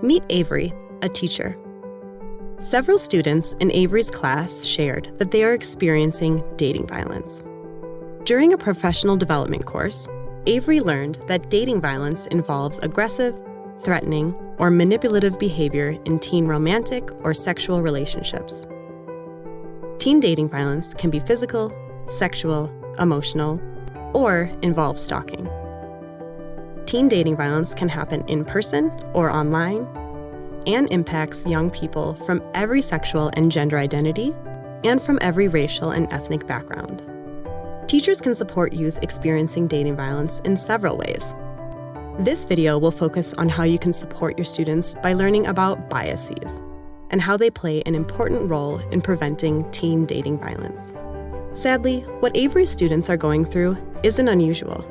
Meet Avery, a teacher. Several students in Avery's class shared that they are experiencing dating violence. During a professional development course, Avery learned that dating violence involves aggressive, threatening, or manipulative behavior in teen romantic or sexual relationships. Teen dating violence can be physical, sexual, emotional, or involve stalking. Teen dating violence can happen in person or online and impacts young people from every sexual and gender identity and from every racial and ethnic background. Teachers can support youth experiencing dating violence in several ways. This video will focus on how you can support your students by learning about biases and how they play an important role in preventing teen dating violence. Sadly, what Avery's students are going through isn't unusual.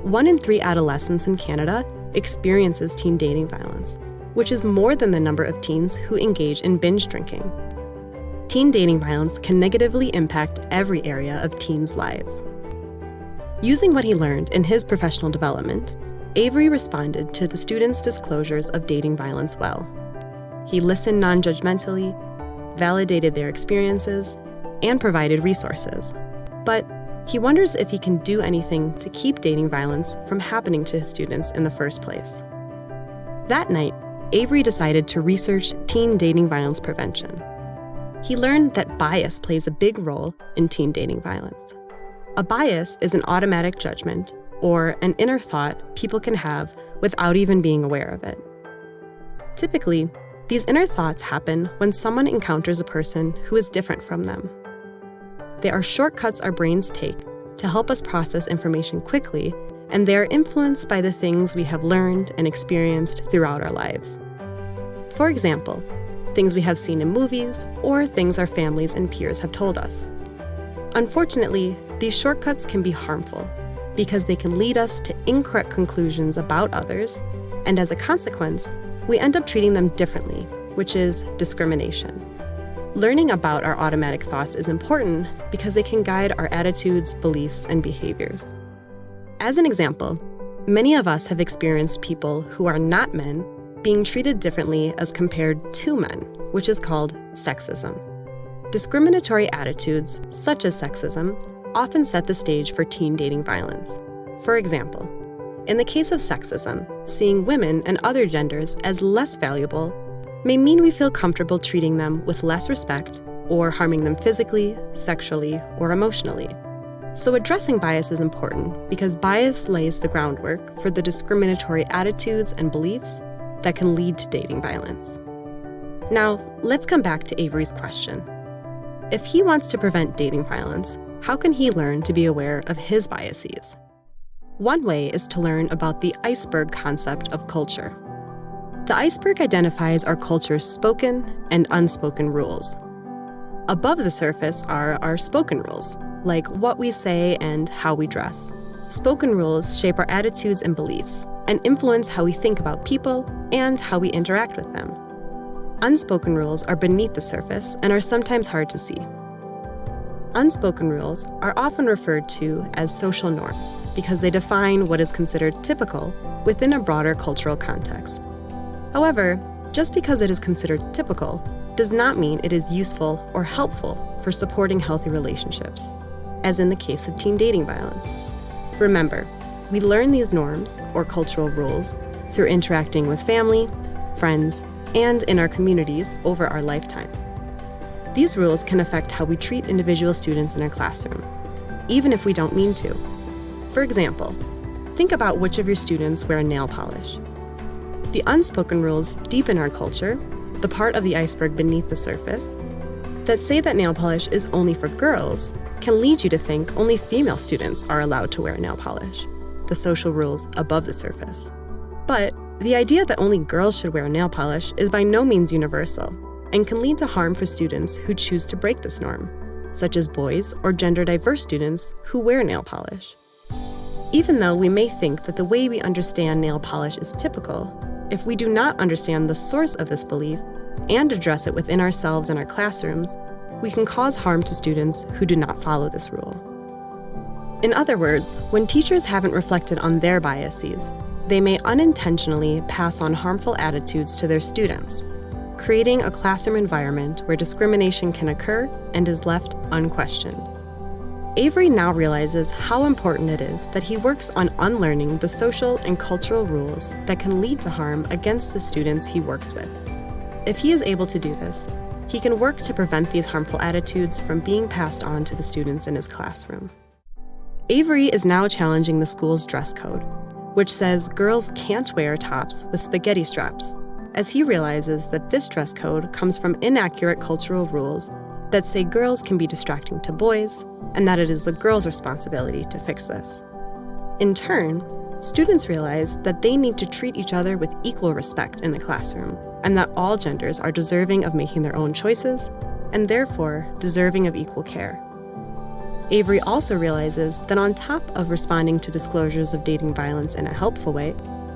1 in 3 adolescents in Canada experiences teen dating violence, which is more than the number of teens who engage in binge drinking. Teen dating violence can negatively impact every area of teens' lives. Using what he learned in his professional development, Avery responded to the students' disclosures of dating violence well. He listened non-judgmentally, validated their experiences, and provided resources. But he wonders if he can do anything to keep dating violence from happening to his students in the first place. That night, Avery decided to research teen dating violence prevention. He learned that bias plays a big role in teen dating violence. A bias is an automatic judgment or an inner thought people can have without even being aware of it. Typically, these inner thoughts happen when someone encounters a person who is different from them. They are shortcuts our brains take to help us process information quickly, and they are influenced by the things we have learned and experienced throughout our lives. For example, things we have seen in movies or things our families and peers have told us. Unfortunately, these shortcuts can be harmful because they can lead us to incorrect conclusions about others, and as a consequence, we end up treating them differently, which is discrimination. Learning about our automatic thoughts is important because they can guide our attitudes, beliefs, and behaviors. As an example, many of us have experienced people who are not men being treated differently as compared to men, which is called sexism. Discriminatory attitudes, such as sexism, often set the stage for teen dating violence. For example, in the case of sexism, seeing women and other genders as less valuable may mean we feel comfortable treating them with less respect or harming them physically, sexually, or emotionally. So addressing bias is important because bias lays the groundwork for the discriminatory attitudes and beliefs that can lead to dating violence. Now, let's come back to Avery's question. If he wants to prevent dating violence, how can he learn to be aware of his biases? One way is to learn about the iceberg concept of culture. The iceberg identifies our culture's spoken and unspoken rules. Above the surface are our spoken rules, like what we say and how we dress. Spoken rules shape our attitudes and beliefs, and influence how we think about people and how we interact with them. Unspoken rules are beneath the surface and are sometimes hard to see. Unspoken rules are often referred to as social norms because they define what is considered typical within a broader cultural context. However, just because it is considered typical does not mean it is useful or helpful for supporting healthy relationships, as in the case of teen dating violence. Remember, we learn these norms or cultural rules through interacting with family, friends, and in our communities over our lifetime. These rules can affect how we treat individual students in our classroom, even if we don't mean to. For example, think about which of your students wear nail polish. The unspoken rules deep in our culture, the part of the iceberg beneath the surface, that say that nail polish is only for girls can lead you to think only female students are allowed to wear nail polish, the social rules above the surface. But the idea that only girls should wear nail polish is by no means universal and can lead to harm for students who choose to break this norm, such as boys or gender-diverse students who wear nail polish. Even though we may think that the way we understand nail polish is typical, if we do not understand the source of this belief and address it within ourselves and our classrooms, we can cause harm to students who do not follow this rule. In other words, when teachers haven't reflected on their biases, they may unintentionally pass on harmful attitudes to their students, creating a classroom environment where discrimination can occur and is left unquestioned. Avery now realizes how important it is that he works on unlearning the social and cultural rules that can lead to harm against the students he works with. If he is able to do this, he can work to prevent these harmful attitudes from being passed on to the students in his classroom. Avery is now challenging the school's dress code, which says girls can't wear tops with spaghetti straps, as he realizes that this dress code comes from inaccurate cultural rules that say girls can be distracting to boys, and that it is the girls' responsibility to fix this. In turn, students realize that they need to treat each other with equal respect in the classroom, and that all genders are deserving of making their own choices, and therefore deserving of equal care. Avery also realizes that on top of responding to disclosures of dating violence in a helpful way,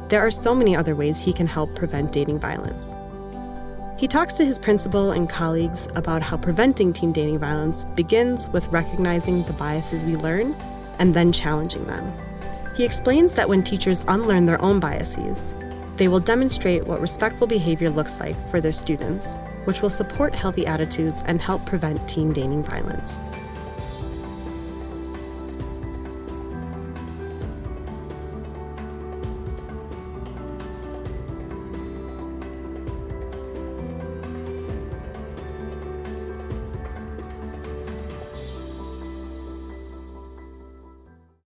there are so many other ways he can help prevent dating violence. He talks to his principal and colleagues about how preventing teen dating violence begins with recognizing the biases we learn and then challenging them. He explains that when teachers unlearn their own biases, they will demonstrate what respectful behavior looks like for their students, which will support healthy attitudes and help prevent teen dating violence.